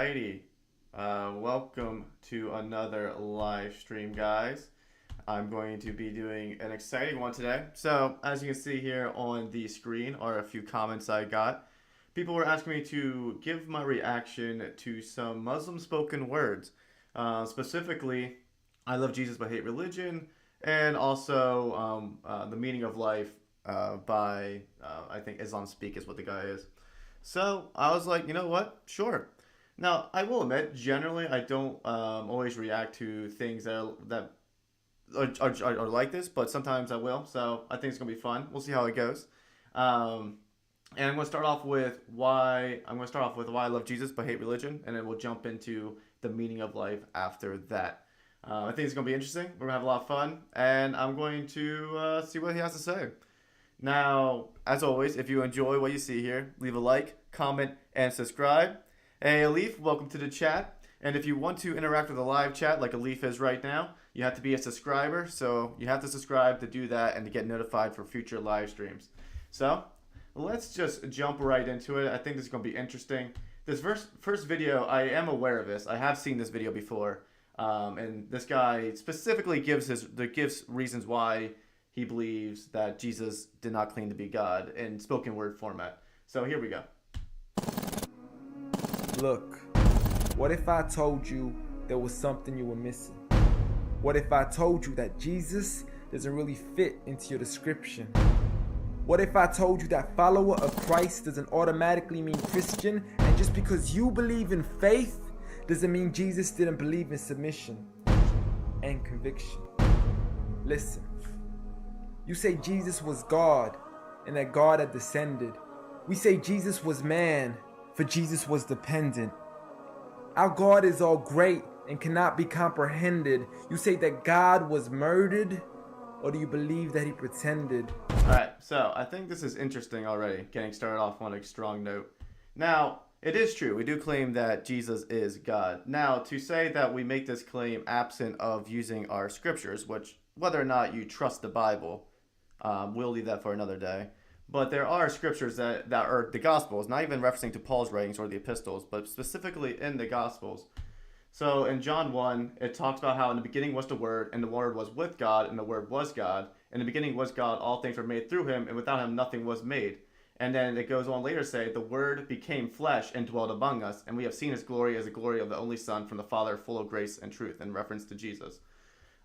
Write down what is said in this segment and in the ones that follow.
Alrighty, welcome to another live stream, guys. I'm going to be doing an exciting one today. So, as you can see here on the screen are a few comments I got. People were asking me to give my reaction to some Muslim spoken words. Specifically, I love Jesus but hate religion, and also the meaning of life by, I think Islam Speak is what the guy is. So I was like, you know what? Sure. Now I will admit, generally, I don't always react to things that are like this, but sometimes I will. So I think it's gonna be fun. We'll see how it goes. Um, and I'm gonna start off with why I love Jesus but hate religion, and then we'll jump into the meaning of life after that. I think it's gonna be interesting. We're gonna have a lot of fun, and I'm going to see what he has to say. Now, as always, if you enjoy what you see here, leave a like, comment, and subscribe. Hey, Alif, welcome to the chat. And if you want to interact with the live chat like Alif is right now, you have to be a subscriber. So you have to subscribe to do that and to get notified for future live streams. So let's just jump right into it. I think this is going to be interesting. This first video, I am aware of this. I have seen this video before. And this guy specifically gives reasons why he believes that Jesus did not claim to be God in spoken word format. So here we go. Look, what if I told you there was something you were missing? What if I told you that Jesus doesn't really fit into your description? What if I told you that follower of Christ doesn't automatically mean Christian, and just because you believe in faith doesn't mean Jesus didn't believe in submission and conviction? Listen. You say Jesus was God and that God had descended. We say Jesus was man, for Jesus was dependent. Our God is all great and cannot be comprehended. You say that God was murdered, or do you believe that he pretended? Alright, so I think this is interesting already, getting started off on a strong note. Now, it is true, we do claim that Jesus is God. Now, to say that we make this claim absent of using our scriptures, which, whether or not you trust the Bible, we'll leave that for another day. But there are scriptures that are the Gospels, not even referencing to Paul's writings or the epistles, but specifically in the Gospels. So in John 1, it talks about how in the beginning was the Word, and the Word was with God, and the Word was God. In the beginning was God, all things were made through him, and without him nothing was made. And then it goes on later to say, the Word became flesh and dwelt among us, and we have seen his glory as the glory of the only Son from the Father, full of grace and truth, in reference to Jesus.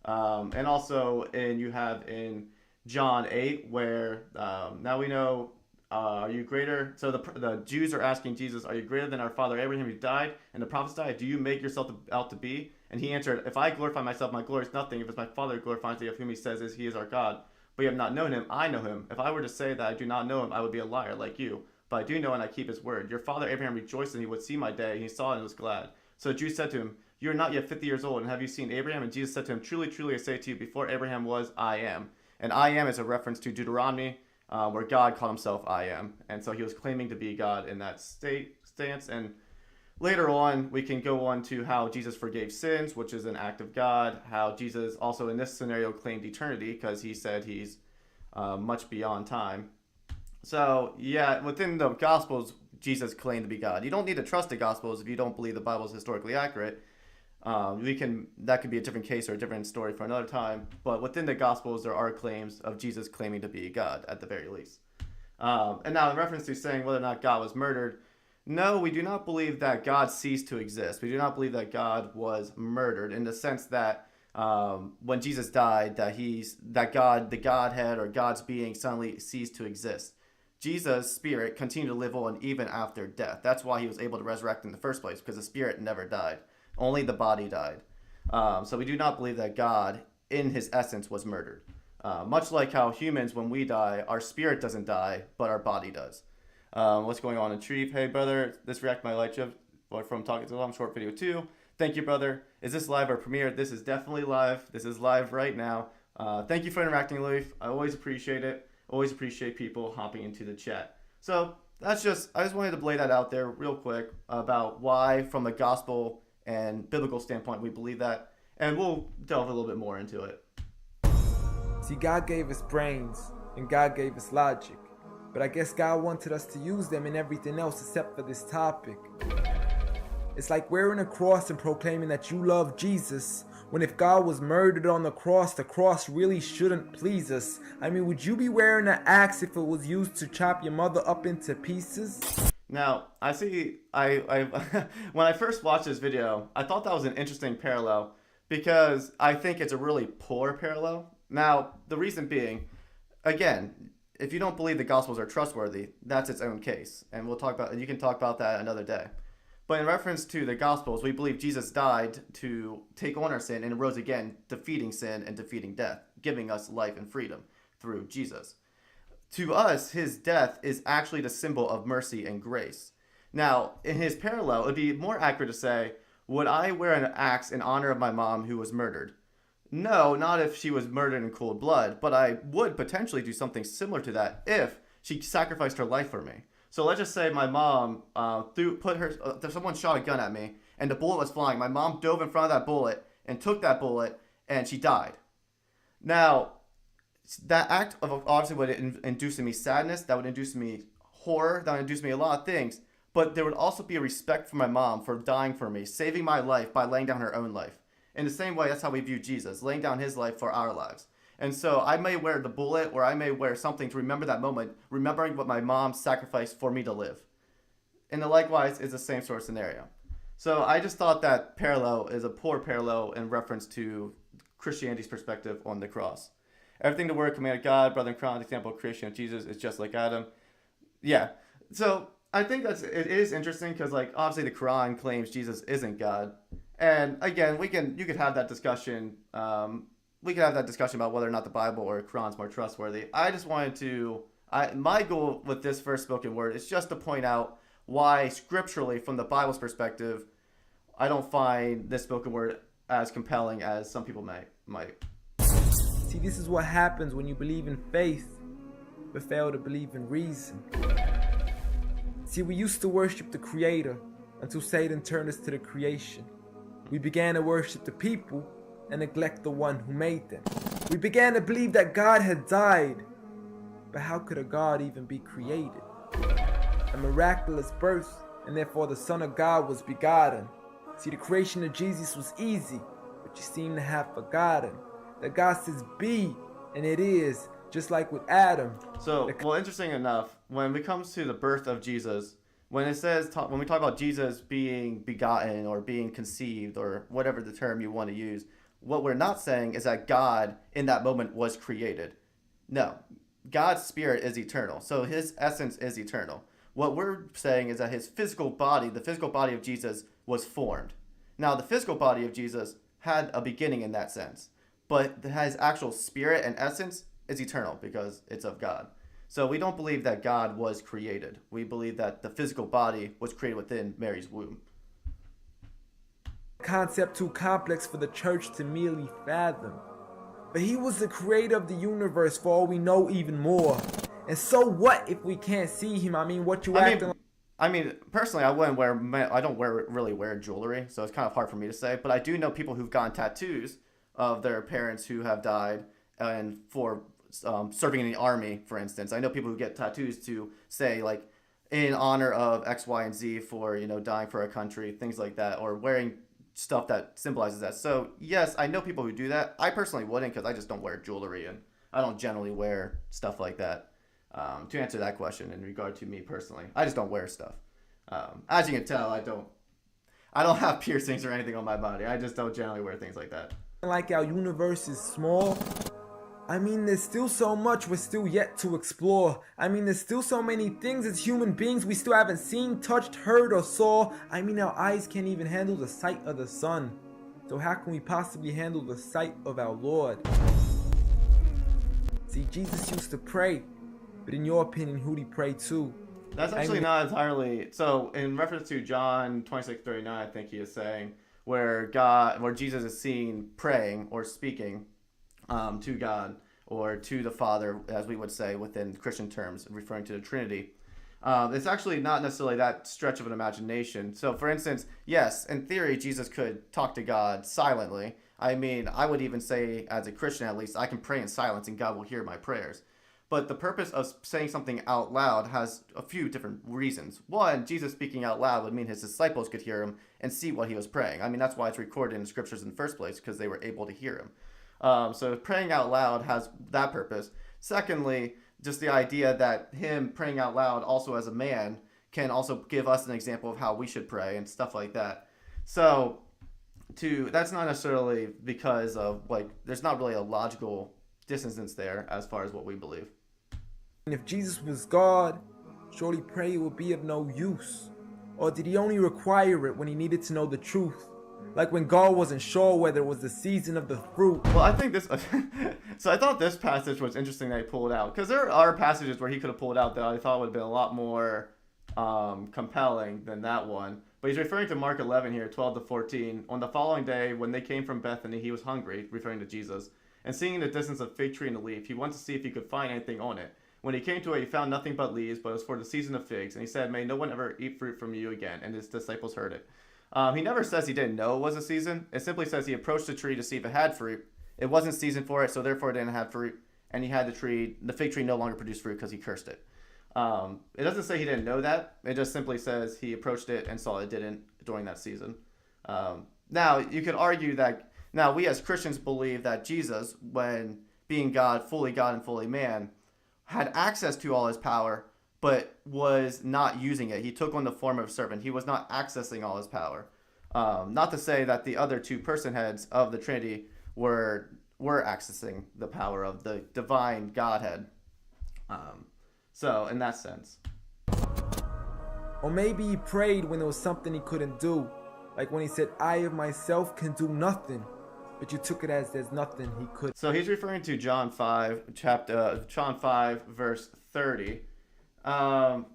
And also, you have in John 8, where now we know, are you greater? So the Jews are asking Jesus, are you greater than our father Abraham who died and the prophets died? Do you make yourself out to be? And he answered, if I glorify myself, my glory is nothing. If it's my Father who glorifies me, of whom he says he is our God. But you have not known him, I know him. If I were to say that I do not know him, I would be a liar like you. But I do know and I keep his word. Your father Abraham rejoiced that he would see my day, and he saw it and was glad. So the Jews said to him, you are not yet 50 years old, and have you seen Abraham? And Jesus said to him, truly, truly, I say to you, before Abraham was, I am. And I am is a reference to Deuteronomy, where God called himself I am. And so he was claiming to be God in that stance. And later on, we can go on to how Jesus forgave sins, which is an act of God. How Jesus also in this scenario claimed eternity, because he said he's much beyond time. So yeah, within the Gospels, Jesus claimed to be God. You don't need to trust the Gospels if you don't believe the Bible is historically accurate. That could be a different case or a different story for another time. But within the Gospels, there are claims of Jesus claiming to be God at the very least. And now in reference to saying whether or not God was murdered, no, we do not believe that God ceased to exist. We do not believe that God was murdered in the sense that when Jesus died, that God, the Godhead or God's being suddenly ceased to exist. Jesus' spirit continued to live on even after death. That's why he was able to resurrect in the first place, because the spirit never died. Only the body died. So we do not believe that God, in his essence, was murdered. Much like how humans, when we die, our spirit doesn't die, but our body does. What's going on in Treve? Hey, brother, this react my light shift from Talking to Long Short Video 2. Thank you, brother. Is this live or premiere? This is definitely live. This is live right now. Thank you for interacting, Leif. I always appreciate it. Always appreciate people hopping into the chat. So I just wanted to lay that out there real quick about why, from a gospel and biblical standpoint, we believe that, and we'll delve a little bit more into it. See, God gave us brains and God gave us logic, but I guess God wanted us to use them in everything else except for this topic. It's like wearing a cross and proclaiming that you love Jesus, when if God was murdered on the cross really shouldn't please us. I mean, would you be wearing an axe if it was used to chop your mother up into pieces? Now, I when I first watched this video, I thought that was an interesting parallel because I think it's a really poor parallel. Now, the reason being, again, if you don't believe the Gospels are trustworthy, that's its own case, and you can talk about that another day. But in reference to the Gospels, we believe Jesus died to take on our sin and rose again, defeating sin and defeating death, giving us life and freedom through Jesus. To us, his death is actually the symbol of mercy and grace. Now, in his parallel, it would be more accurate to say, would I wear an axe in honor of my mom who was murdered? No, not if she was murdered in cold blood, but I would potentially do something similar to that if she sacrificed her life for me. So let's just say my mom someone shot a gun at me and the bullet was flying. My mom dove in front of that bullet and took that bullet and she died. Now, that act of obviously would induce in me sadness, that would induce me horror, that would induce me a lot of things, but there would also be a respect for my mom for dying for me, saving my life by laying down her own life. In the same way, that's how we view Jesus, laying down his life for our lives. And so I may wear the bullet or I may wear something to remember that moment, remembering what my mom sacrificed for me to live. And likewise is the same sort of scenario. So I just thought that parallel is a poor parallel in reference to Christianity's perspective on the cross. Everything the word commanded God, brother in Christ, example of creation of Jesus is just like Adam. Yeah. So I think it is interesting because obviously the Quran claims Jesus isn't God. And again, you could have that discussion. We could have that discussion about whether or not the Bible or Quran is more trustworthy. I just wanted to. My goal with this first spoken word is just to point out why, scripturally, from the Bible's perspective, I don't find this spoken word as compelling as some people might. See, this is what happens when you believe in faith, but fail to believe in reason. See, we used to worship the Creator until Satan turned us to the creation. We began to worship the people and neglect the one who made them. We began to believe that God had died, but how could a God even be created? A miraculous birth, and therefore the Son of God was begotten. See, the creation of Jesus was easy, but you seem to have forgotten that God says be, and it is, just like with Adam. So, interesting enough, when it comes to the birth of Jesus, when we talk about Jesus being begotten or being conceived or whatever the term you want to use, what we're not saying is that God in that moment was created. No, God's spirit is eternal, so his essence is eternal. What we're saying is that his physical body, the physical body of Jesus, was formed. Now, the physical body of Jesus had a beginning in that sense, but his actual spirit and essence is eternal because it's of God. So we don't believe that God was created. We believe that the physical body was created within Mary's womb. Concept too complex for the church to merely fathom. But he was the creator of the universe, for all we know, even more. And so what if we can't see him? I mean, what you acting like? I mean, personally, I don't really wear jewelry, so it's kind of hard for me to say. But I do know people who've gotten tattoos of their parents who have died, and for serving in the army, for instance. I know people who get tattoos to say, in honor of X, Y, and Z for, dying for a country, things like that, or wearing stuff that symbolizes that. So, yes, I know people who do that. I personally wouldn't because I just don't wear jewelry, and I don't generally wear stuff like that. To answer that question in regard to me personally, I just don't wear stuff. As you can tell, I don't have piercings or anything on my body. I just don't generally wear things like that. Like our universe is small. I mean, there's still so much we're still yet to explore. I mean, there's still so many things as human beings we still haven't seen, touched, heard, or saw. I mean, our eyes can't even handle the sight of the sun. So how can we possibly handle the sight of our Lord? See, Jesus used to pray, but in your opinion, who'd he pray to? That's actually not entirely. So in reference to John 26:39, I think he is saying where Jesus is seen praying or speaking to God or to the Father, as we would say within Christian terms, referring to the Trinity. It's actually not necessarily that stretch of an imagination. So, for instance, yes, in theory, Jesus could talk to God silently. I mean, I would even say, as a Christian at least, I can pray in silence and God will hear my prayers. But the purpose of saying something out loud has a few different reasons. One, Jesus speaking out loud would mean his disciples could hear him and see what he was praying. I mean, that's why it's recorded in the scriptures in the first place, because they were able to hear him. So praying out loud has that purpose. Secondly, just the idea that him praying out loud also as a man can also give us an example of how we should pray and stuff like that. So that's not necessarily because of, like, there's not really a logical dissonance there as far as what we believe. And if Jesus was God, surely prayer would be of no use. Or did he only require it when he needed to know the truth? Like when God wasn't sure whether it was the season of the fruit. Well, I think this... So I thought this passage was interesting that he pulled out. Because there are passages where he could have pulled out that I thought would have been a lot more compelling than that one. But he's referring to Mark 11 here, 12 to 14. On the following day, when they came from Bethany, he was hungry, referring to Jesus. And seeing in the distance a fig tree and a leaf, he went to see if he could find anything on it. When he came to it, he found nothing but leaves, but it was for the season of figs. And he said, "May no one ever eat fruit from you again." And his disciples heard it. He never says he didn't know it was a season. It simply says he approached the tree to see if it had fruit. It wasn't season for it, so therefore it didn't have fruit. And he had the fig tree no longer produced fruit because he cursed it. It doesn't say he didn't know that. It just simply says he approached it and saw it didn't during that season. Now, you could argue that, now we as Christians believe that Jesus, when being God and fully man, had access to all his power, but was not using it. He took on the form of a servant. He was not accessing all his power. Not to say that the other two person heads of the Trinity were accessing the power of the divine Godhead. So, in that sense. Or maybe he prayed when there was something he couldn't do. Like when he said, "I of myself can do nothing." But you took it as there's nothing he could. So he's referring to John 5, verse 30,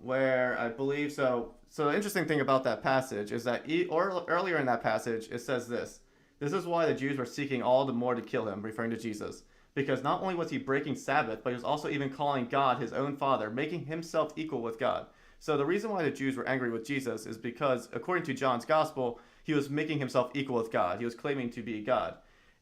where I believe so. So the interesting thing about that passage is that earlier in that passage, it says this: "This is why the Jews were seeking all the more to kill him," referring to Jesus, because not only was he breaking Sabbath, but he was also even calling God his own Father, making himself equal with God. So the reason why the Jews were angry with Jesus is because, according to John's gospel, he was making himself equal with God. He was claiming to be God.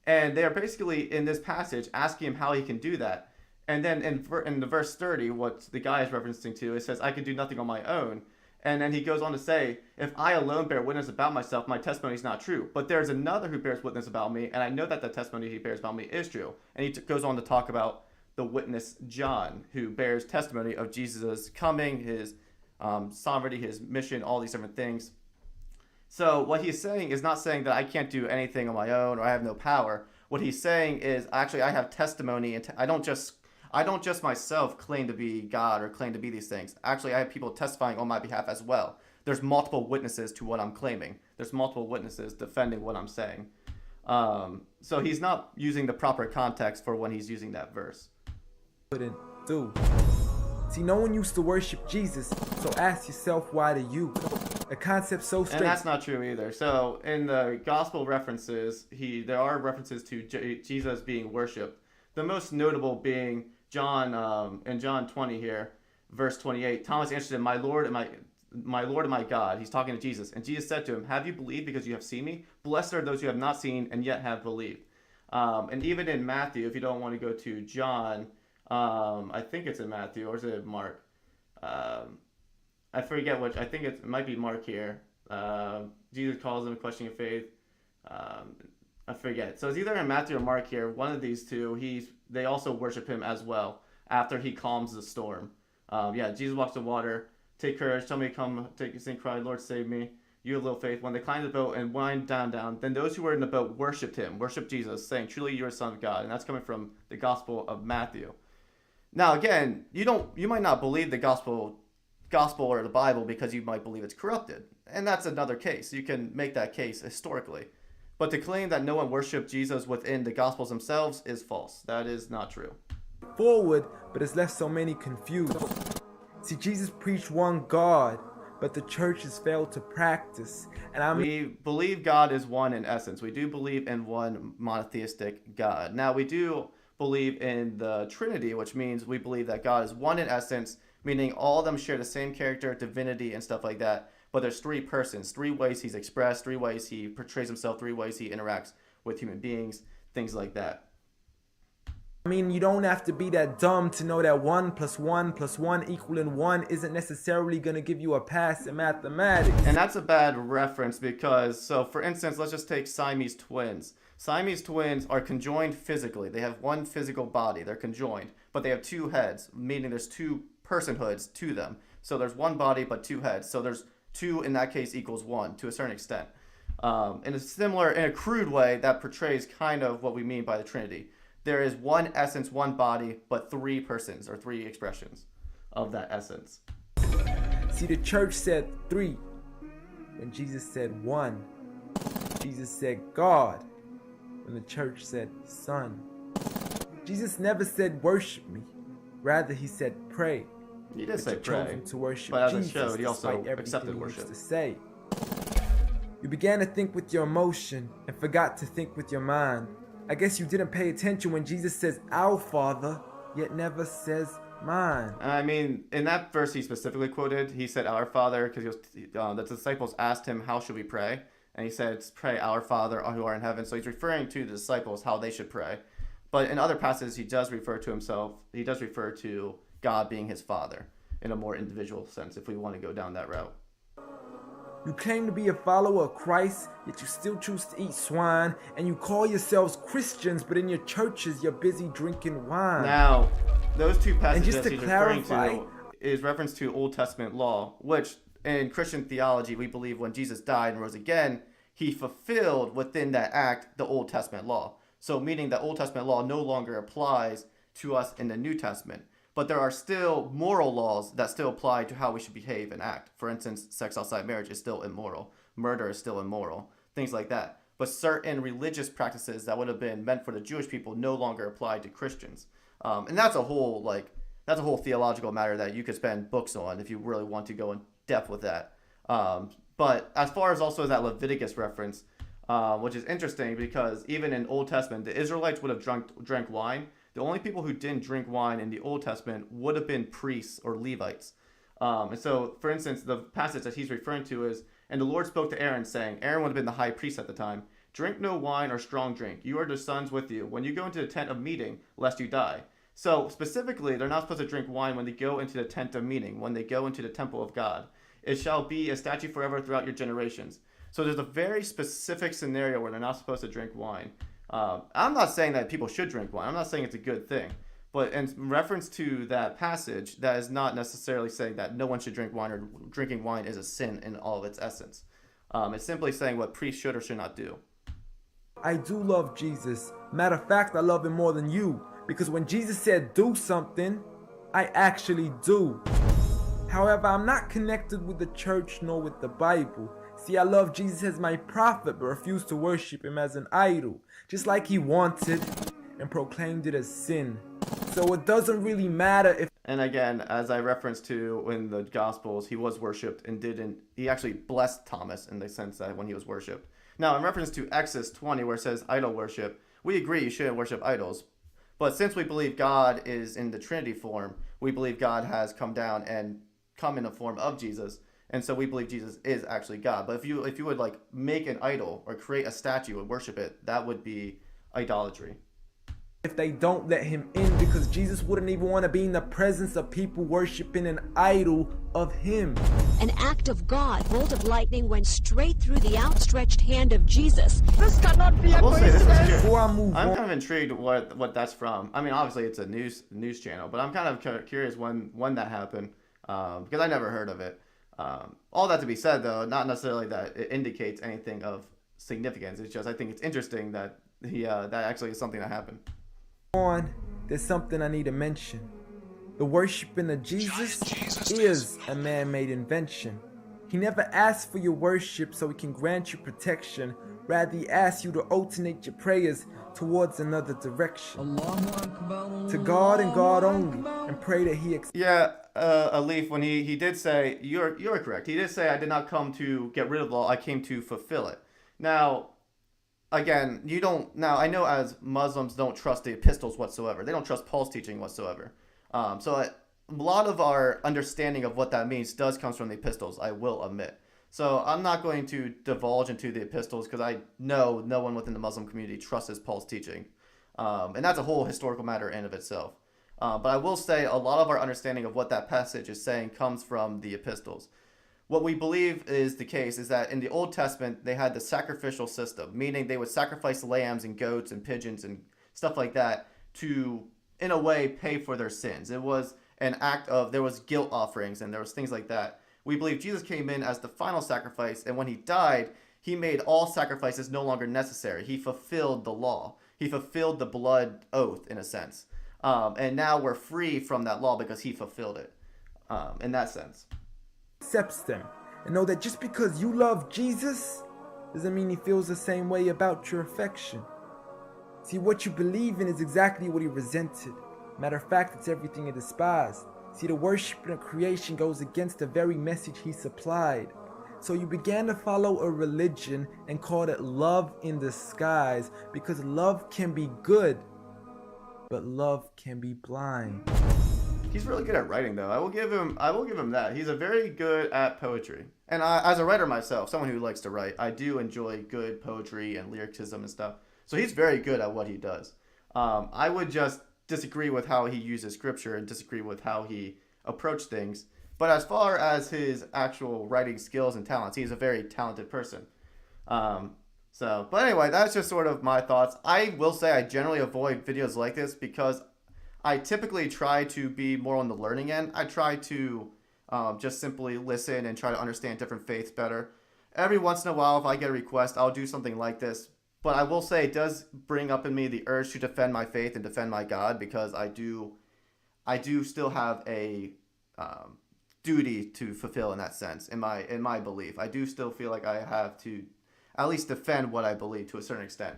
And they are basically, in this passage, asking him how he can do that. And then in the verse 30, what the guy is referencing to, it says, "I can do nothing on my own." And then he goes on to say, "If I alone bear witness about myself, my testimony is not true. But there's another who bears witness about me, and I know that the testimony he bears about me is true." And he goes on to talk about the witness John, who bears testimony of Jesus' coming, his sovereignty, his mission, all these different things. So what he's saying is not saying that I can't do anything on my own or I have no power. What he's saying is, actually, I have testimony, and I don't just myself claim to be God or claim to be these things. Actually, I have people testifying on my behalf as well. There's multiple witnesses to what I'm claiming. There's multiple witnesses defending what I'm saying. So he's not using the proper context for when he's using that verse. Couldn't do. See, no one used to worship Jesus, so ask yourself, why do you? A concept so straight. And that's not true either. So in the gospel references, there are references to Jesus being worshipped. The most notable being John, in John 20 here, verse 28. Thomas answered him, my Lord and my God." He's talking to Jesus. "And Jesus said to him, 'Have you believed because you have seen me? Blessed are those who have not seen and yet have believed.'" And even in Matthew, if you don't want to go to John, I think it's in Matthew, or is it Mark? I forget which. I think it might be Mark here. Jesus calls him a question of faith. I forget. So it's either in Matthew or Mark here. One of these two. They also worship him as well after he calms the storm. Jesus walks the water. "Take courage. Tell me to come. Take your sin. Cry, Lord, save me. You have little faith." When they climbed the boat and wind down, then those who were in the boat worshipped Jesus, saying, "Truly, you are the Son of God." And that's coming from the Gospel of Matthew. Now, again, you might not believe the gospel or the Bible because you might believe it's corrupted. And that's another case. You can make that case historically. But to claim that no one worshiped Jesus within the Gospels themselves is false. That is not true. Forward, but it's left so many confused. See, Jesus preached one God, but the church has failed to practice. And we believe God is one in essence. We do believe in one monotheistic God. Now, we do believe in the Trinity, which means we believe that God is one in essence, meaning all of them share the same character, divinity, and stuff like that. But there's three persons, three ways he's expressed, three ways he portrays himself, three ways he interacts with human beings, things like that. I mean, you don't have to be that dumb to know that 1 + 1 + 1 equaling 1 isn't necessarily going to give you a pass in mathematics. And that's a bad reference because, so for instance, let's just take Siamese twins. Siamese twins are conjoined physically. They have one physical body. They're conjoined, but they have two heads, meaning there's two personhoods to them. So there's one body but two heads. So there's two in that case equals one to a certain extent. In a crude way, that portrays kind of what we mean by the Trinity. There is one essence, one body, but three persons or three expressions of that essence. See, the church said 3 when Jesus said 1. Jesus said God when the church said Son. Jesus never said worship me. Rather, he said pray. He did say pray, to worship but as Jesus, it showed, he also despite accepted everything he worship. used to say. You began to think with your emotion and forgot to think with your mind. I guess you didn't pay attention when Jesus says our Father, yet never says mine. And I mean, in that verse he specifically quoted, he said our Father because the disciples asked him, how should we pray? And he said, pray our Father who are in heaven. So he's referring to the disciples, how they should pray. But in other passages, he does refer to God being his Father in a more individual sense, if we want to go down that route. You claim to be a follower of Christ, yet you still choose to eat swine, and you call yourselves Christians, but in your churches you're busy drinking wine. Now, those two passages just to he's clarify, referring to is reference to Old Testament law, which in Christian theology we believe when Jesus died and rose again, he fulfilled within that act the Old Testament law. So meaning that Old Testament law no longer applies to us in the New Testament. But there are still moral laws that still apply to how we should behave and act. For instance, sex outside marriage is still immoral. Murder is still immoral. Things like that. But certain religious practices that would have been meant for the Jewish people no longer apply to Christians. And that's a whole theological matter that you could spend books on if you really want to go in depth with that. But as far as also that Leviticus reference, which is interesting because even in Old Testament, the Israelites would have drank wine. The only people who didn't drink wine in the Old Testament would have been priests or Levites. And so, for instance, the passage that he's referring to is, and the Lord spoke to Aaron, saying, Aaron would have been the high priest at the time, drink no wine or strong drink. You are the sons with you. When you go into the tent of meeting, lest you die. So, specifically, they're not supposed to drink wine when they go into the tent of meeting, when they go into the temple of God. It shall be a statute forever throughout your generations. So there's a very specific scenario where they're not supposed to drink wine. I'm not saying that people should drink wine. I'm not saying it's a good thing. But in reference to that passage, that is not necessarily saying that no one should drink wine or drinking wine is a sin in all of its essence. It's simply saying what priests should or should not do. I do love Jesus. Matter of fact, I love him more than you. Because when Jesus said do something, I actually do. However, I'm not connected with the church nor with the Bible. See, I love Jesus as my prophet, but refuse to worship him as an idol, just like he wanted and proclaimed it as sin. So it doesn't really matter if... And again, as I referenced to in the Gospels, he was worshipped and he actually blessed Thomas in the sense that when he was worshipped. Now, in reference to Exodus 20, where it says idol worship, we agree you shouldn't worship idols. But since we believe God is in the Trinity form, we believe God has come down and come in the form of Jesus. And so we believe Jesus is actually God. But if you would like make an idol or create a statue and worship it, that would be idolatry. If they don't let him in, because Jesus wouldn't even want to be in the presence of people worshiping an idol of him. An act of God, bolt of lightning went straight through the outstretched hand of Jesus. This cannot be a coincidence. Before I move I'm on, kind of intrigued what that's from. I mean, obviously it's a news channel, but I'm kind of curious when that happened because I never heard of it. All that to be said, though, not necessarily that it indicates anything of significance. It's just I think it's interesting that that actually is something that happened. there's something I need to mention. The worshiping of Jesus is a man-made invention. He never asked for your worship so he can grant you protection. Rather, he asks you to alternate your prayers towards another direction. To God and God only, and pray that he Alif, when he did say, you're correct. He did say, I did not come to get rid of law, I came to fulfill it. Now, again, I know as Muslims don't trust the epistles whatsoever. They don't trust Paul's teaching whatsoever. So a lot of our understanding of what that means does come from the epistles, I will admit. So I'm not going to divulge into the epistles because I know no one within the Muslim community trusts Paul's teaching. And that's a whole historical matter in of itself. But I will say a lot of our understanding of what that passage is saying comes from the epistles. What we believe is the case is that in the Old Testament, they had the sacrificial system, meaning they would sacrifice lambs and goats and pigeons and stuff like that to, in a way, pay for their sins. It was an act of, there was guilt offerings and there was things like that. We believe Jesus came in as the final sacrifice, and when he died, he made all sacrifices no longer necessary. He fulfilled the law. He fulfilled the blood oath, in a sense. And now we're free from that law because he fulfilled it, in that sense. Accepts them, and know that just because you love Jesus doesn't mean he feels the same way about your affection. See, what you believe in is exactly what he resented. Matter of fact, it's everything he despised. See, the worship of creation goes against the very message he supplied. So you began to follow a religion and called it love in disguise, because love can be good, but love can be blind. He's really good at writing, though. I will give him that. He's a very good at poetry. And I, as a writer myself, someone who likes to write, I do enjoy good poetry and lyricism and stuff. So he's very good at what he does. I would just disagree with how he uses scripture and disagree with how he approached things. But as far as his actual writing skills and talents, he's a very talented person. But anyway, that's just sort of my thoughts. I will say I generally avoid videos like this because I typically try to be more on the learning end. I try to just simply listen and try to understand different faiths better. Every once in a while, if I get a request, I'll do something like this. But I will say it does bring up in me the urge to defend my faith and defend my God, because I do still have a duty to fulfill in that sense, in my belief. I do still feel like I have to at least defend what I believe to a certain extent.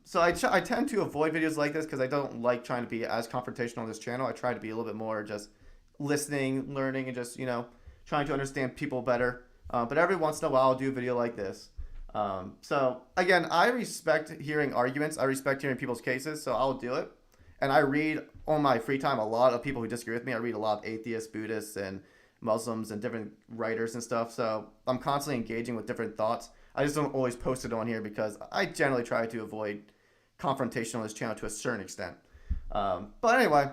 So I tend to avoid videos like this because I don't like trying to be as confrontational on this channel. I try to be a little bit more just listening, learning, and just, trying to understand people better. But every once in a while I'll do a video like this. So again, I respect hearing arguments. I respect hearing people's cases, so I'll do it. And I read on my free time a lot of people who disagree with me. I read a lot of atheists, Buddhists, and Muslims and different writers and stuff. So I'm constantly engaging with different thoughts. I just don't always post it on here because I generally try to avoid confrontation on this channel to a certain extent. But anyway,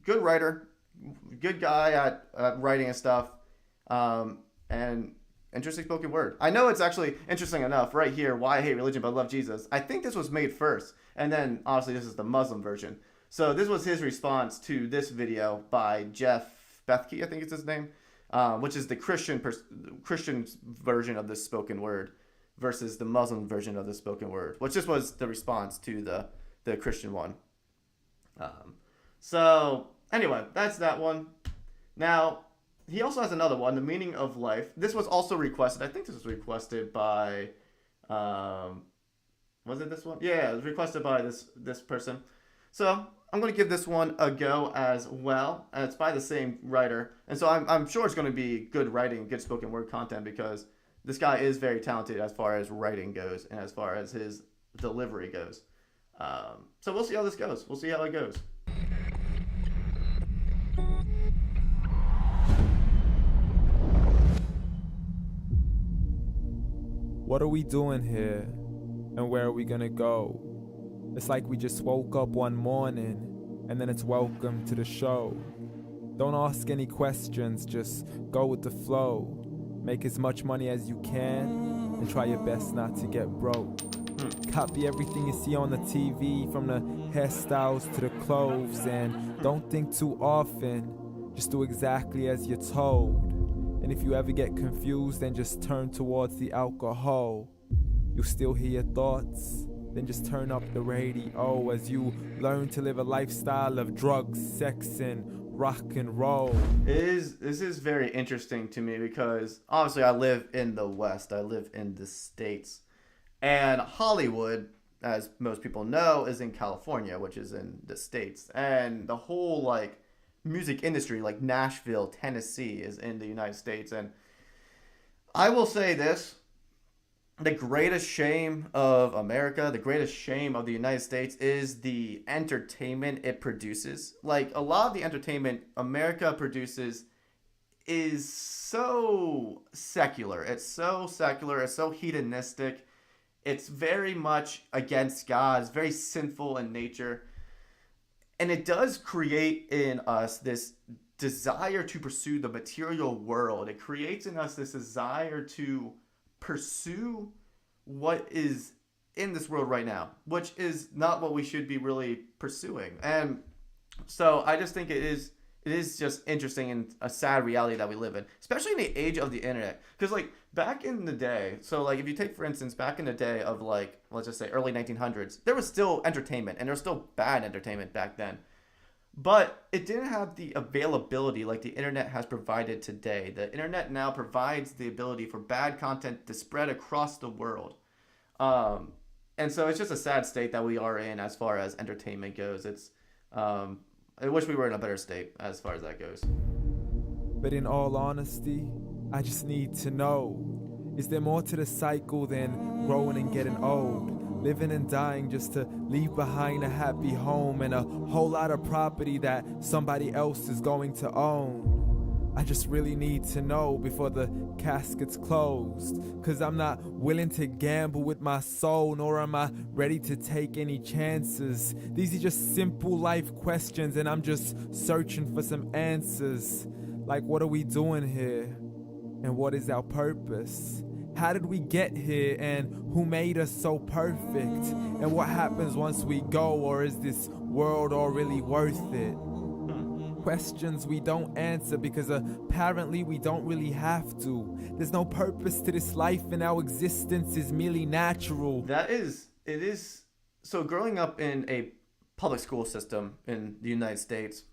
good writer, good guy at writing and stuff, and interesting spoken word. I know it's actually interesting enough right here, why I hate religion but love Jesus. I think this was made first, and then obviously this is the Muslim version. So this was his response to this video by Jeff Bethke, I think it's his name, which is the Christian version of this spoken word versus the Muslim version of the spoken word, which this was the response to the Christian one. So anyway, that's that one. Now, he also has another one, The Meaning of Life. This was also requested. I think this was requested by, was it this one? Yeah, it was requested by this person. So I'm going to give this one a go as well. And it's by the same writer. And so I'm sure it's going to be good writing, good spoken word content, because this guy is very talented as far as writing goes and as far as his delivery goes. So we'll see how this goes. We'll see how it goes. What are we doing here? And where are we gonna go? It's like we just woke up one morning and then it's welcome to the show. Don't ask any questions, just go with the flow. Make as much money as you can and try your best not to get broke. Copy everything you see on the TV, from the hairstyles to the clothes, and don't think too often, just do exactly as you're told. And if you ever get confused, then just turn towards the alcohol. You'll still hear your thoughts, then just turn up the radio as you learn to live a lifestyle of drugs, sex, and rock and roll. This is very interesting to me because obviously I live in the West. I live in the States. And Hollywood, as most people know, is in California, which is in the States. And the whole music industry, like Nashville, Tennessee, is in the United States. And I will say this, the greatest shame of America, the greatest shame of the United States is the entertainment it produces. Like, a lot of the entertainment America produces is so secular. It's so secular. It's so hedonistic. It's very much against God. It's very sinful in nature. And it does create in us this desire to pursue the material world. It creates in us this desire to pursue what is in this world right now, which is not what we should be really pursuing. And so I just think it is just interesting and a sad reality that we live in, especially in the age of the internet. Because like back in the day, so like if you take for instance back in the day of like let's just say early 1900s, there was still entertainment and there was still bad entertainment back then. But it didn't have the availability like the internet has provided today. The internet now provides the ability for bad content to spread across the world. And so it's just a sad state that we are in as far as entertainment goes. I wish we were in a better state as far as that goes. But in all honesty, I just need to know, is there more to the cycle than growing and getting old? Living and dying just to leave behind a happy home and a whole lot of property that somebody else is going to own. I just really need to know before the casket's closed, 'cause I'm not willing to gamble with my soul, nor am I ready to take any chances. These are just simple life questions and I'm just searching for some answers. Like, what are we doing here? And what is our purpose? How did we get here, and who made us so perfect? And what happens once we go, or is this world all really worth it? Questions we don't answer because apparently we don't really have to. There's no purpose to this life and our existence is merely natural. It is. So growing up in a public school system in the United States,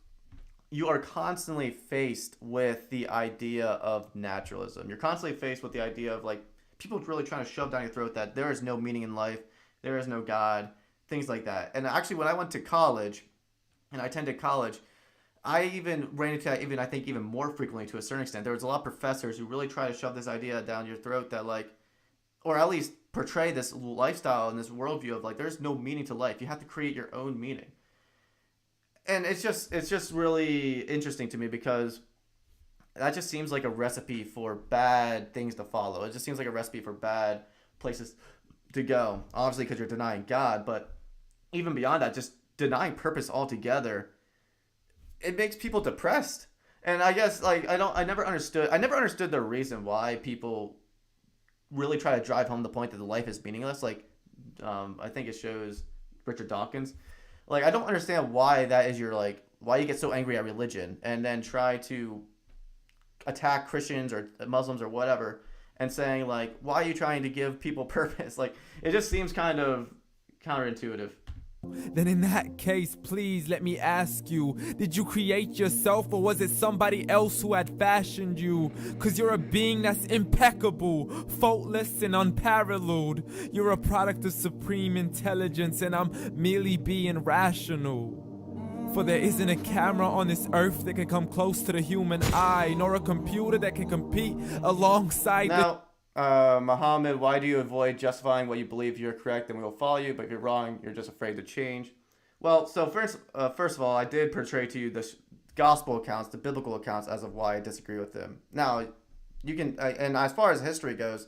you are constantly faced with the idea of naturalism. You're constantly faced with the idea of like people really trying to shove down your throat that there is no meaning in life, there is no God, things like that. And actually, when I went to college, and I attended college, I even ran into that I think even more frequently to a certain extent. There was a lot of professors who really try to shove this idea down your throat that like, or at least portray this lifestyle and this worldview of like there's no meaning to life. You have to create your own meaning. And it's just really interesting to me because that just seems like a recipe for bad things to follow. It just seems like a recipe for bad places to go. Obviously, because you're denying God, but even beyond that, just denying purpose altogether, it makes people depressed. And I guess like I never understood the reason why people really try to drive home the point that the life is meaningless. Like, I think it shows Richard Dawkins. Like, I don't understand why that is why you get so angry at religion and then try to attack Christians or Muslims or whatever and saying, like, why are you trying to give people purpose? Like, it just seems kind of counterintuitive. Then in that case, please let me ask you, did you create yourself or was it somebody else who had fashioned you? 'Cause you're a being that's impeccable, faultless and unparalleled. You're a product of supreme intelligence and I'm merely being rational. For there isn't a camera on this earth that can come close to the human eye, nor a computer that can compete alongside Now, Muhammad, why do you avoid justifying what you believe you're correct and we will follow you, but if you're wrong, you're just afraid to change? Well, so first of all, I did portray to you the gospel accounts, the biblical accounts, as of why I disagree with them. Now, you can, and as far as history goes,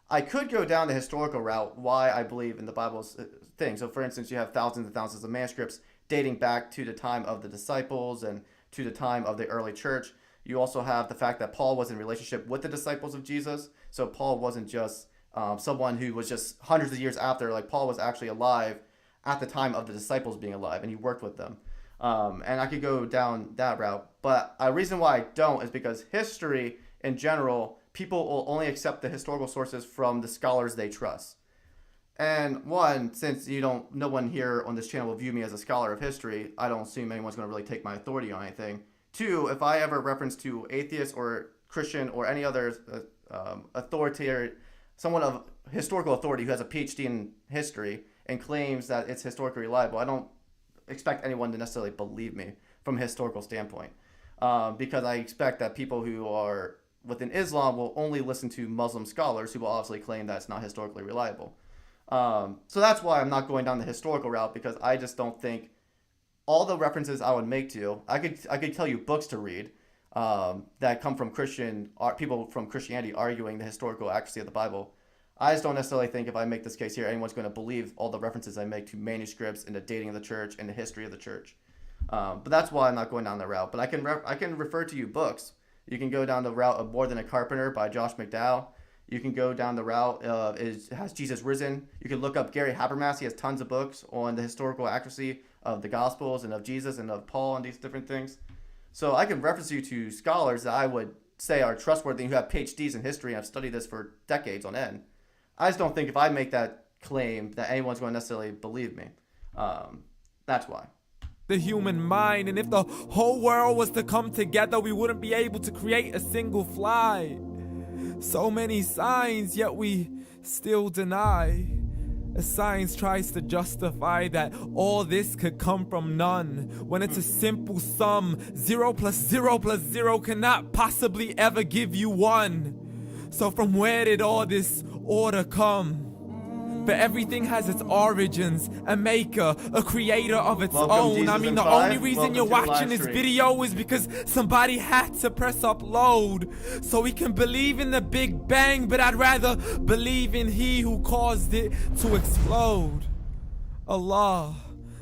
I could go down the historical route why I believe in the Bible's thing. So, for instance, you have thousands and thousands of manuscripts dating back to the time of the disciples and to the time of the early church. You also have the fact that Paul was in relationship with the disciples of Jesus. So Paul wasn't just someone who was just hundreds of years after. Like, Paul was actually alive at the time of the disciples being alive, and he worked with them. And I could go down that route. But a reason why I don't is because history in general, people will only accept the historical sources from the scholars they trust. And one, since no one here on this channel will view me as a scholar of history, I don't assume anyone's going to really take my authority on anything. Two, if I ever reference to atheist or Christian or any other authoritative, someone of historical authority who has a PhD in history and claims that it's historically reliable, I don't expect anyone to necessarily believe me from a historical standpoint, because I expect that people who are within Islam will only listen to Muslim scholars who will obviously claim that it's not historically reliable. So that's why I'm not going down the historical route, because I just don't think all the references I would make to you, I could tell you books to read that come from people from Christianity arguing the historical accuracy of the Bible. I just don't necessarily think if I make this case here, anyone's going to believe all the references I make to manuscripts and the dating of the church and the history of the church. But that's why I'm not going down the route. But I can refer to you books. You can go down the route of More Than a Carpenter by Josh McDowell. You can go down the route of Has Jesus Risen? You can look up Gary Habermas. He has tons of books on the historical accuracy of the Gospels and of Jesus and of Paul and these different things. So I can reference you to scholars that I would say are trustworthy and who have PhDs in history and have studied this for decades on end. I just don't think if I make that claim that anyone's going to necessarily believe me. That's why. The human mind, and if the whole world was to come together, we wouldn't be able to create a single fly. So many signs, yet we still deny. As science tries to justify that all this could come from none, when it's a simple sum. 0 plus 0 plus 0 cannot possibly ever give you 1. So from where did all this order come? For everything has its origins, a maker, a creator of its own. Jesus I mean, in the five. only reason Welcome you're to the live watching this stream. video is because somebody had to press upload. So we can believe in the Big Bang, but I'd rather believe in He who caused it to explode. Allah,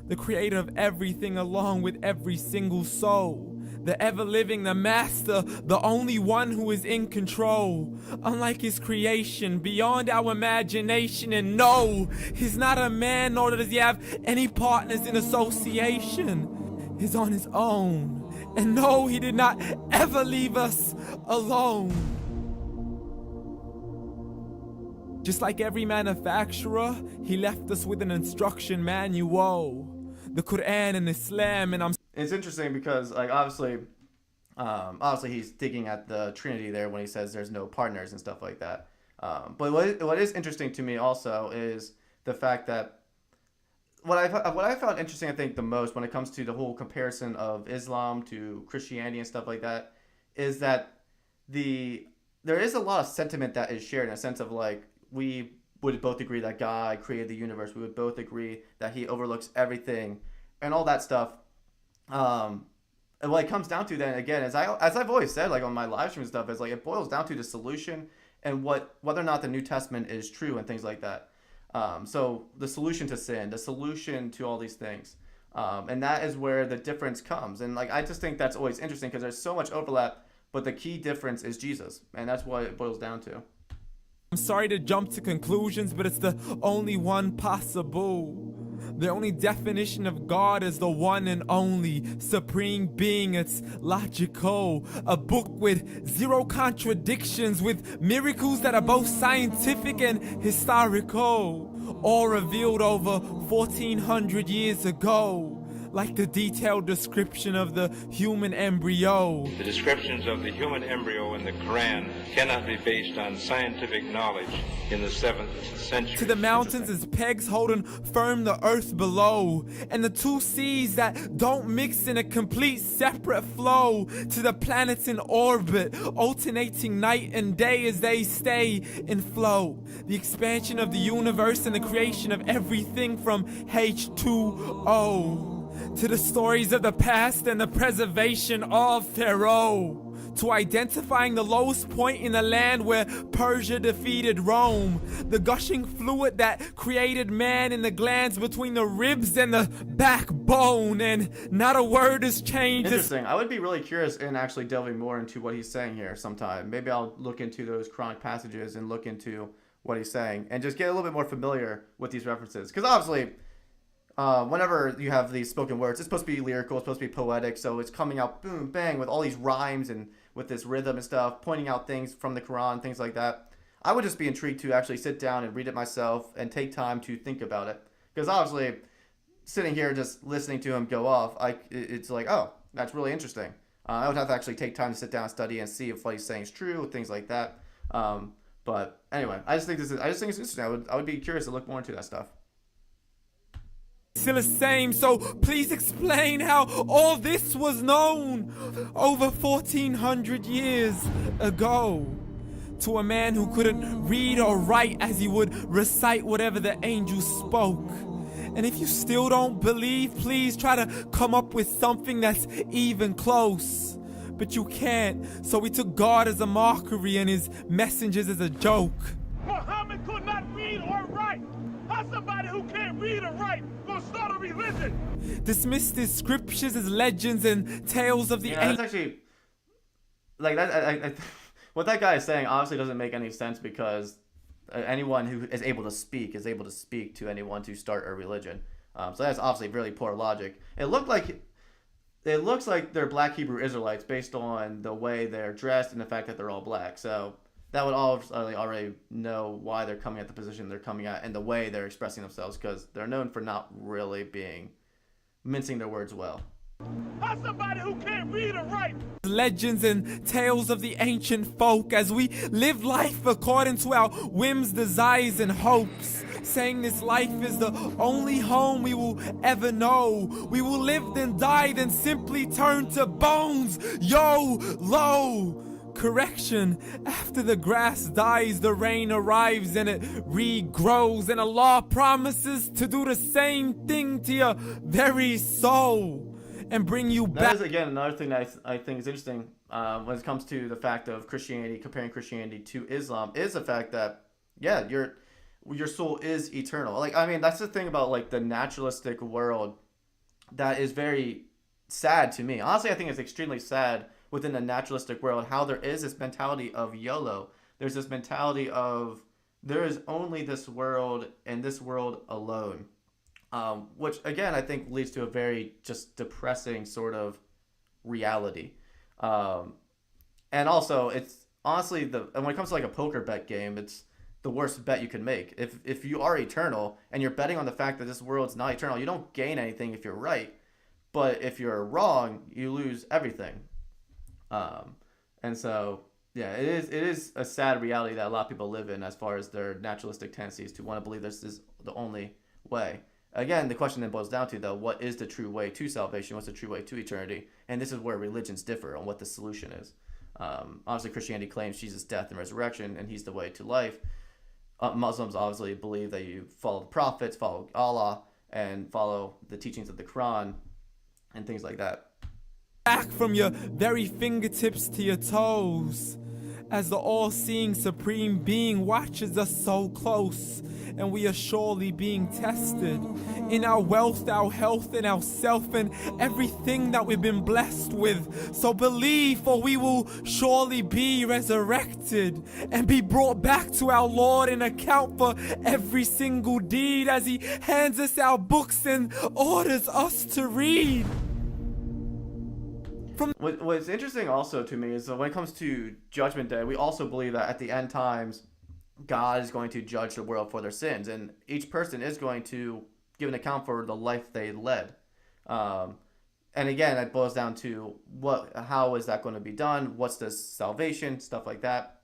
the creator of everything along with every single soul. The ever-living, the master, the only one who is in control. Unlike his creation, beyond our imagination. And no, he's not a man, nor does he have any partners in association. He's on his own. And no, he did not ever leave us alone. Just like every manufacturer, he left us with an instruction manual. The Quran and Islam, and It's interesting because, like, obviously he's digging at the Trinity there when he says there's no partners and stuff like that. But what is interesting to me also is the fact that what I found interesting, I think, the most when it comes to the whole comparison of Islam to Christianity and stuff like that, is that there is a lot of sentiment that is shared in a sense of, like, we would both agree that God created the universe. We would both agree that He overlooks everything and all that stuff. And what it comes down to then again, as I've always said, like on my live stream and stuff, is like it boils down to the solution and whether or not the New Testament is true and things like that. So the solution to sin, the solution to all these things, and that is where the difference comes. And like I just think that's always interesting because there's so much overlap, but the key difference is Jesus, and that's what it boils down to. I'm sorry to jump to conclusions, but it's the only one possible. The only definition of God is the one and only supreme being. It's logical. A book with 0 contradictions, with miracles that are both scientific and historical, all revealed over 1400 years ago. Like the detailed description of the human embryo. The descriptions of the human embryo in the Quran cannot be based on scientific knowledge in the 7th century. To the mountains as pegs holding firm the earth below, and the 2 seas that don't mix in a complete separate flow. To the planets in orbit, alternating night and day as they stay in flow. The expansion of the universe and the creation of everything from H2O. To the stories of the past and the preservation of Pharaoh. To identifying the lowest point in the land where Persia defeated Rome. The gushing fluid that created man in the glands between the ribs and the backbone. And not a word has changed. Interesting. I would be really curious in actually delving more into what he's saying here sometime. Maybe I'll look into those Quranic passages and look into what he's saying and just get a little bit more familiar with these references. Because obviously, whenever you have these spoken words, it's supposed to be lyrical, it's supposed to be poetic, so it's coming out boom, bang, with all these rhymes and with this rhythm and stuff, pointing out things from the Quran, things like that. I would just be intrigued to actually sit down and read it myself and take time to think about it. Because obviously, sitting here just listening to him go off, it's like, oh, that's really interesting. I would have to actually take time to sit down and study and see if what he's saying is true, things like that. But anyway, I just think it's interesting. I would be curious to look more into that stuff. Still the same, so please explain how all this was known over 1400 years ago to a man who couldn't read or write as he would recite whatever the angels spoke. And if you still don't believe, please try to come up with something that's even close. But you can't, so we took God as a mockery and his messengers as a joke. Muhammad could not read or write gonna start a religion. Dismissed his scriptures as legends and tales of the That's actually like that. What that guy is saying obviously doesn't make any sense, because anyone who is able to speak to anyone to start a religion. So that's obviously really poor logic. It looks like they're black Hebrew Israelites based on the way they're dressed and the fact that they're all black. So that would already know why they're coming at the position they're coming at and the way they're expressing themselves, because they're known for not really mincing their words well. How's somebody who can't read or write? Legends and tales of the ancient folk as we live life according to our whims, desires, and hopes. Saying this life is the only home we will ever know. We will live then die, then simply turn to bones. Lo! Correction, after the grass dies, the rain arrives and it regrows, and Allah promises to do the same thing to your very soul and bring you back. That is, again, another thing that I think is interesting when it comes to the fact of Christianity, comparing Christianity to Islam, is the fact that, yeah, your soul is eternal. Like, I mean, that's the thing about, like, the naturalistic world that is very sad to me. Honestly, I think it's extremely sad within the naturalistic world how there is this mentality of YOLO. There's this mentality of there is only this world and this world alone. Which, again, I think leads to a very just depressing sort of reality. And also, it's honestly, and when it comes to like a poker bet game, it's the worst bet you can make. If you are eternal and you're betting on the fact that this world's not eternal, you don't gain anything if you're right. But if you're wrong, you lose everything. And so, yeah, it is a sad reality that a lot of people live in as far as their naturalistic tendencies to want to believe this is the only way. Again, the question then boils down to, though, what is the true way to salvation? What's the true way to eternity? And this is where religions differ on what the solution is. Obviously, Christianity claims Jesus' death and resurrection, and he's the way to life. Muslims obviously believe that you follow the prophets, follow Allah, and follow the teachings of the Quran, and things like that. Back from your very fingertips to your toes, as the all-seeing supreme being watches us so close, and we are surely being tested in our wealth, our health, and our self, and everything that we've been blessed with. So believe, for we will surely be resurrected and be brought back to our Lord and account for every single deed as he hands us our books and orders us to read. What's interesting also to me is that when it comes to Judgment Day, we also believe that at the end times, God is going to judge the world for their sins, and each person is going to give an account for the life they led. And again, that boils down to how is that going to be done? What's the salvation? Stuff like that.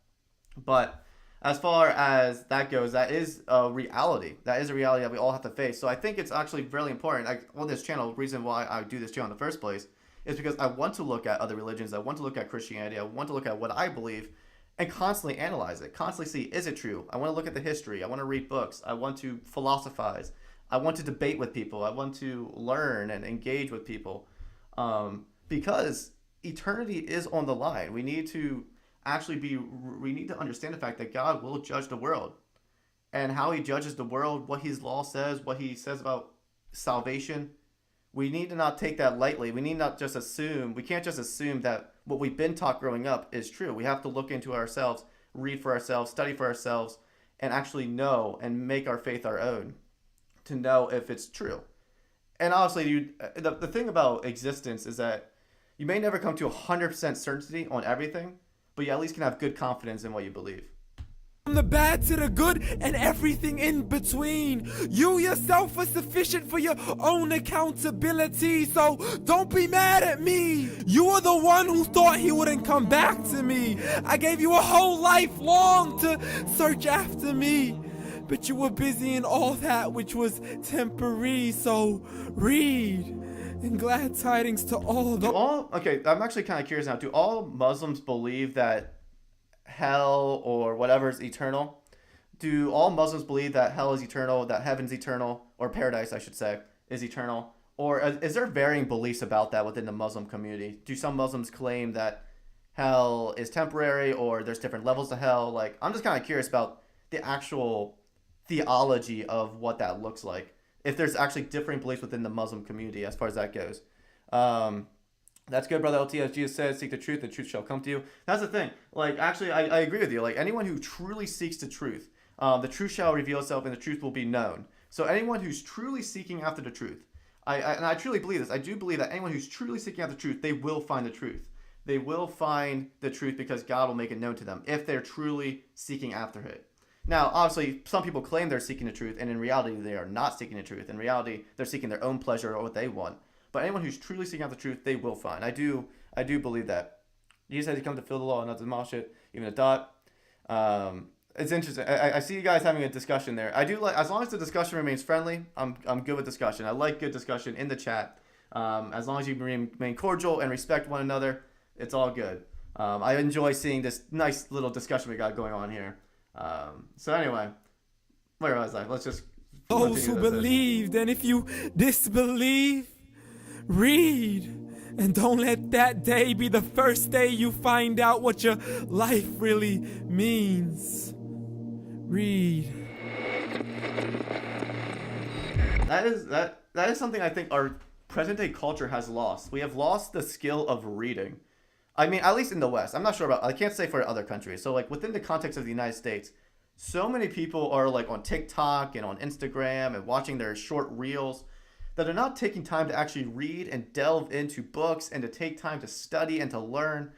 But as far as that goes, that is a reality. That is a reality that we all have to face. So I think it's actually really important. On this channel, the reason why I do this channel in the first place is because I want to look at other religions. I want to look at Christianity. I want to look at what I believe and constantly analyze it. Constantly see, is it true? I want to look at the history. I want to read books. I want to philosophize. I want to debate with people. I want to learn and engage with people. Because eternity is on the line. We need to understand the fact that God will judge the world. And how he judges the world, what his law says, what he says about salvation, we need to not take that lightly. We need not just assume. We can't just assume that what we've been taught growing up is true. We have to look into ourselves, read for ourselves, study for ourselves, and actually know and make our faith our own to know if it's true. And honestly, the thing about existence is that you may never come to 100% certainty on everything, but you at least can have good confidence in what you believe. From the bad to the good and everything in between. You yourself are sufficient for your own accountability, so don't be mad at me. You are the one who thought he wouldn't come back to me. I gave you a whole life long to search after me, but you were busy in all that which was temporary, so read. And glad tidings to all the... Okay, I'm actually kind of curious now. Do all Muslims believe that hell or whatever is eternal? Do all Muslims believe that hell is eternal, that heaven's eternal, or paradise, I should say, is eternal? Or is there varying beliefs about that within the Muslim community? Do some Muslims claim that hell is temporary, or there's different levels to hell? Like, I'm just kind of curious about the actual theology of what that looks like. if there's actually differing beliefs within the Muslim community as far as that goes. That's good, brother LT. As Jesus says, seek the truth shall come to you. That's the thing. Like, actually, I agree with you. Like, anyone who truly seeks the truth shall reveal itself, and the truth will be known. So anyone who's truly seeking after the truth, and I truly believe this. I do believe that anyone who's truly seeking after the truth, they will find the truth. They will find the truth because God will make it known to them if they're truly seeking after it. Now, obviously, some people claim they're seeking the truth, and in reality, they are not seeking the truth. In reality, they're seeking their own pleasure or what they want. But anyone who's truly seeking out the truth, they will find. I do believe that. Jesus said he come to fulfill the law and not to demolish it, even a dot. It's interesting. I see you guys having a discussion there. I do like, as long as the discussion remains friendly, I'm good with discussion. I like good discussion in the chat. As long as you remain cordial and respect one another, it's all good. I enjoy seeing this nice little discussion we got going on here. So anyway, where was I? Let's just those who believed, and if you disbelieve, read, and don't let that day be the first day you find out what your life really means. Read. That is something I think our present day culture has lost. We have lost the skill of reading. I mean, at least in the West. I'm not sure about, I can't say for other countries. So like within the context of the United States, so many people are like on TikTok and on Instagram and watching their short reels that are not taking time to actually read and delve into books and to take time to study and to learn.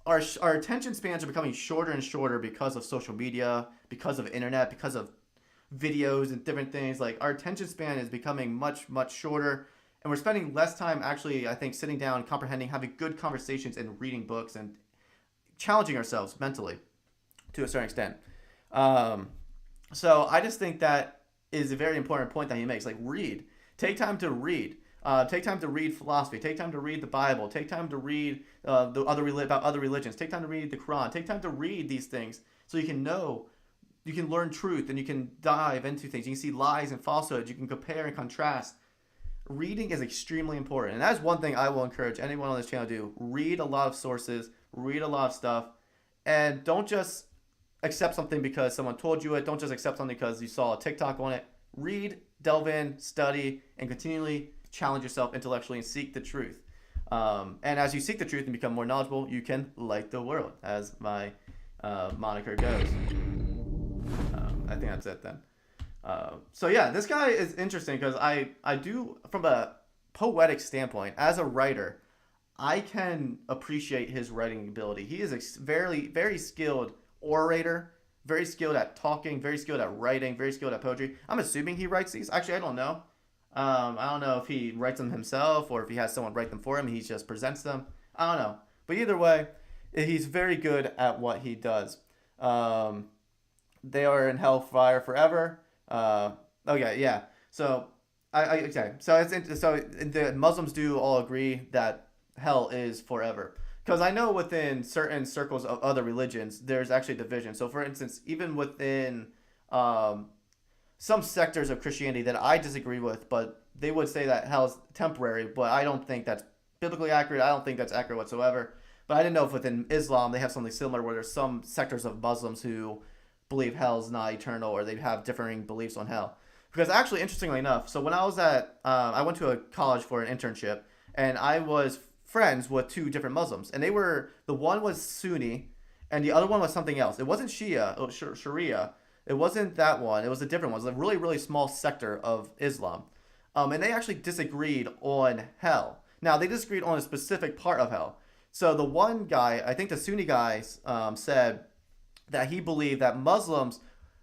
Our attention spans are becoming shorter and shorter because of social media, because of internet, because of videos and different things. Like our attention span is becoming much, much shorter. And we're spending less time actually, I think, sitting down, comprehending, having good conversations and reading books and challenging ourselves mentally to a certain extent. So I just think that is a very important point that he makes. Like, read. Take time to read. Take time to read philosophy. Take time to read the Bible. Take time to read about other religions. Take time to read the Quran. Take time to read these things so you can know, you can learn truth, and you can dive into things. You can see lies and falsehoods. You can compare and contrast. Reading is extremely important, and that's one thing I will encourage anyone on this channel to do. Read a lot of sources, read a lot of stuff, and don't just accept something because someone told you it. Don't just accept something because you saw a TikTok on it. Read, delve in, study, and continually challenge yourself intellectually and seek the truth. And as you seek the truth and become more knowledgeable, you can light the world, as my moniker goes. I think that's it then. So yeah, this guy is interesting because I do, from a poetic standpoint, as a writer, I can appreciate his writing ability. He is a very, very skilled orator, very skilled at talking, very skilled at writing, very skilled at poetry. I'm assuming he writes these. Actually, I don't know. I don't know if he writes them himself or if he has someone write them for him. He just presents them. I don't know. But either way, he's very good at what he does. They are in hellfire forever. Okay, yeah. So okay. So the Muslims do all agree that hell is forever. Because I know within certain circles of other religions, there's actually division. So for instance, even within some sectors of Christianity that I disagree with, but they would say that hell is temporary, but I don't think that's biblically accurate. I don't think that's accurate whatsoever. But I didn't know if within Islam they have something similar where there's some sectors of Muslims who believe hell is not eternal, or they have differing beliefs on hell. Because actually, interestingly enough, so when I was I went to a college for an internship, and I was friends with two different Muslims, and the one was Sunni, and the other one was something else. It wasn't Shia, it was Sharia. It wasn't that one. It was a different one. It was a really, really small sector of Islam. And they actually disagreed on hell. Now, they disagreed on a specific part of hell. So the one guy, I think the Sunni guy, said that he believed that Muslims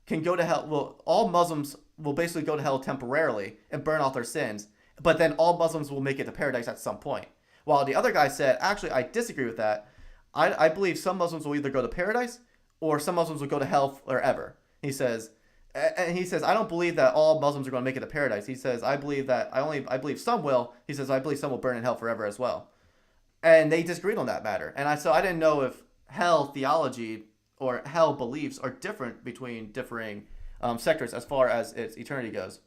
can go to hell. Well, all Muslims will basically go to hell temporarily and burn off their sins, but then all Muslims will make it to paradise at some point. While the other guy said, actually, I disagree with that. I believe some Muslims will either go to paradise or some Muslims will go to hell forever. He says, I don't believe that all Muslims are going to make it to paradise. He says, I believe some will. He says, I believe some will burn in hell forever as well. And they disagreed on that matter. And so I didn't know if hell theology or hell beliefs are different between differing sectors as far as its eternity goes.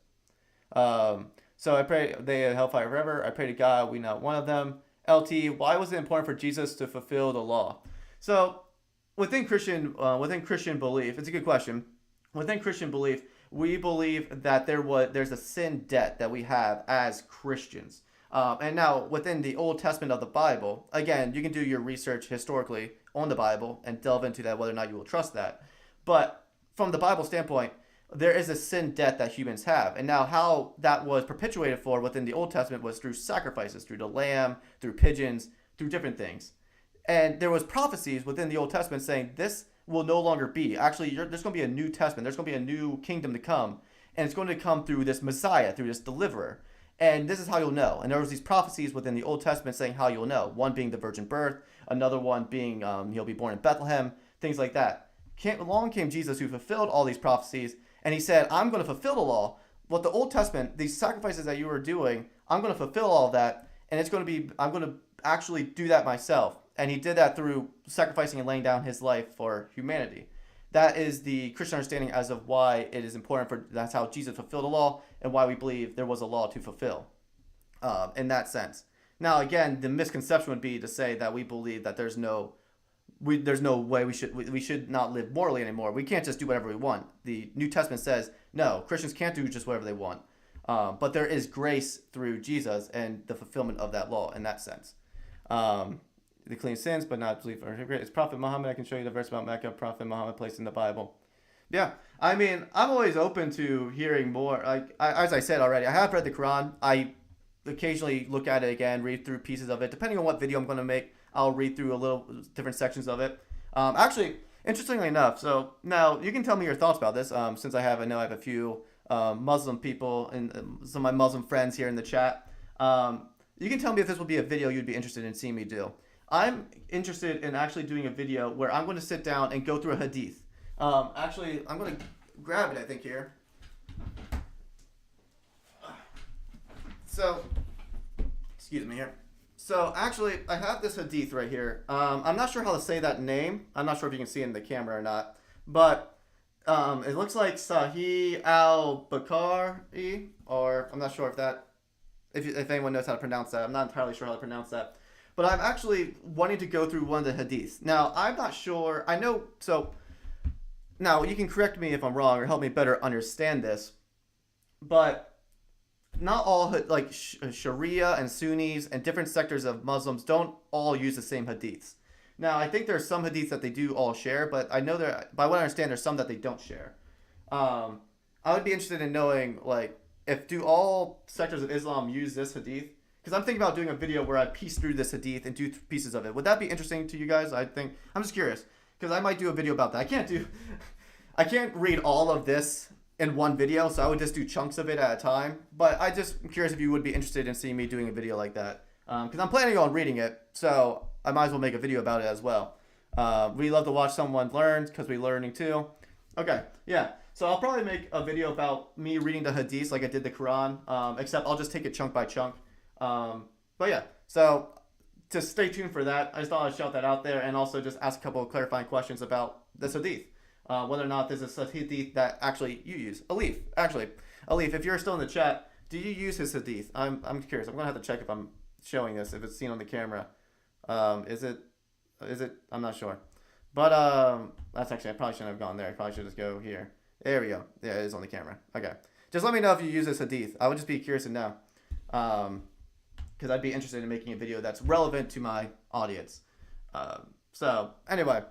So I pray they have hellfire forever. I pray to God we not one of them. LT, why was it important for Jesus to fulfill the law? So within Christian belief, it's a good question. Within Christian belief, we believe that there's a sin debt that we have as Christians. And now within the Old Testament of the Bible, again, you can do your research historically on the Bible and delve into that, whether or not you will trust that. But from the Bible standpoint, there is a sin debt that humans have. And now how that was perpetuated for within the Old Testament was through sacrifices, through the lamb, through pigeons, through different things. And there was prophecies within the Old Testament saying this will no longer be. Actually, there's going to be a New Testament. There's going to be a new kingdom to come. And it's going to come through this Messiah, through this deliverer. And this is how you'll know. And there was these prophecies within the Old Testament saying how you'll know. One being the virgin birth. Another one being he'll be born in Bethlehem. Things like that. Along came Jesus, who fulfilled all these prophecies. And he said, I'm going to fulfill the law. What the Old Testament, these sacrifices that you were doing, I'm going to fulfill all of that. And I'm going to actually do that myself. And he did that through sacrificing and laying down his life for humanity. That is the Christian understanding as of why it is important that's how Jesus fulfilled the law and why we believe there was a law to fulfill in that sense. Now, again, the misconception would be to say that we believe that there's no way we should not live morally anymore. We can't just do whatever we want. The New Testament says, no, Christians can't do just whatever they want. But there is grace through Jesus and the fulfillment of that law in that sense. The clean sins, but not belief or great. It's Prophet Muhammad. I can show you the verse about Mecca. Prophet Muhammad placed in the Bible. Yeah, I mean, I'm always open to hearing more. Like as I said already, I have read the Quran. I occasionally look at it again, read through pieces of it. Depending on what video I'm going to make, I'll read through a little different sections of it. Actually, interestingly enough, so now you can tell me your thoughts about this. Since I know I have a few Muslim people and some of my Muslim friends here in the chat. You can tell me if this would be a video you'd be interested in seeing me do. I'm interested in actually doing a video where I'm going to sit down and go through a hadith. Actually, I'm going to grab it, I think, here. So, excuse me here. So, actually, I have this hadith right here. I'm not sure how to say that name. I'm not sure if you can see it in the camera or not. But it looks like Sahih al-Bukhari, or I'm not sure if anyone knows how to pronounce that. I'm not entirely sure how to pronounce that. But I'm actually wanting to go through one of the hadiths. Now, I'm not sure. Now you can correct me if I'm wrong or help me better understand this. But not all, like Sharia and Sunnis and different sectors of Muslims don't all use the same hadiths. Now, I think there's some hadiths that they do all share, but I know by what I understand, there's some that they don't share. I would be interested in knowing, like, do all sectors of Islam use this hadith? Because I'm thinking about doing a video where I piece through this hadith and do pieces of it. Would that be interesting to you guys? I'm just curious. Because I might do a video about that. I can't read all of this in one video, so I would just do chunks of it at a time. But I'm curious if you would be interested in seeing me doing a video like that. Because I'm planning on reading it, so I might as well make a video about it as well. We love to watch someone learn, because we're learning too. Okay, yeah. So I'll probably make a video about me reading the hadiths like I did the Quran, except I'll just take it chunk by chunk. But yeah, so just stay tuned for that. I just thought I'd shout that out there and also just ask a couple of clarifying questions about this hadith. Whether or not this is a hadith that actually you use. Alif, if you're still in the chat, do you use his hadith? I'm curious. I'm going to have to check if I'm showing this, if it's seen on the camera. Is it? I'm not sure. But that's actually, I probably shouldn't have gone there. I probably should just go here. There we go. Yeah, it is on the camera. Okay. Just let me know if you use this hadith. I would just be curious to know. Because I'd be interested in making a video that's relevant to my audience. So, anyway.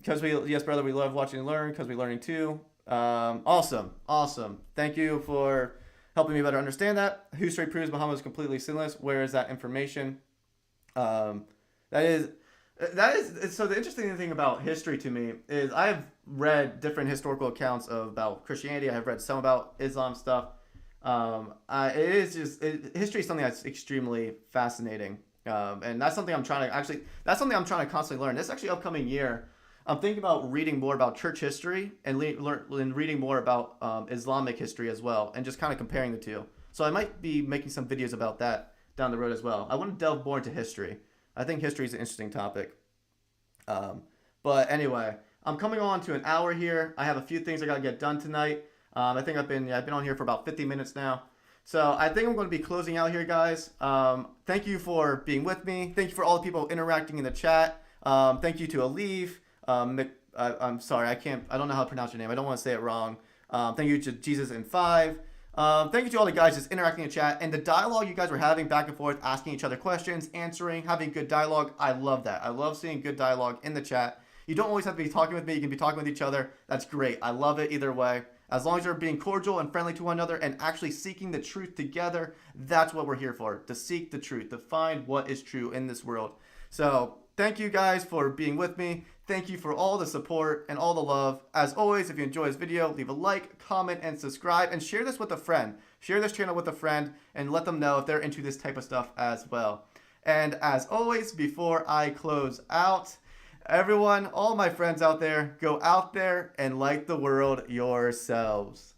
Yes, brother, we love watching and learn because we're learning too. Awesome. Thank you for helping me better understand that. Who straight proves Muhammad is completely sinless? Where is that information? That is. So the interesting thing about history to me is I have read different historical accounts about Christianity. I have read some about Islam stuff. History is something that's extremely fascinating. And that's something I'm trying to constantly learn. This actually upcoming year, I'm thinking about reading more about church history and reading more about Islamic history as well, and just kind of comparing the two. So I might be making some videos about that down the road as well. I want to delve more into history. I think history is an interesting topic. But anyway, I'm coming on to an hour here. I have a few things I got to get done tonight. I think I've been on here for about 50 minutes now. So I think I'm going to be closing out here, guys. Thank you for being with me. Thank you for all the people interacting in the chat. Thank you to Alif, I'm sorry, I don't know how to pronounce your name. I don't want to say it wrong. Thank you to Jesus in 5. Thank you to all the guys just interacting in chat and the dialogue you guys were having back and forth, asking each other questions, answering, having good dialogue. I love that. I love seeing good dialogue in the chat. You don't always have to be talking with me. You can be talking with each other. That's great. I love it either way. As long as you're being cordial and friendly to one another and actually seeking the truth together, that's what we're here for. To seek the truth, to find what is true in this world. So thank you guys for being with me. Thank you for all the support and all the love. As always, if you enjoy this video, leave a like, comment, and subscribe, and share this with a friend. Share this channel with a friend and let them know if they're into this type of stuff as well. And as always, before I close out, everyone, all my friends out there, go out there and light the world yourselves.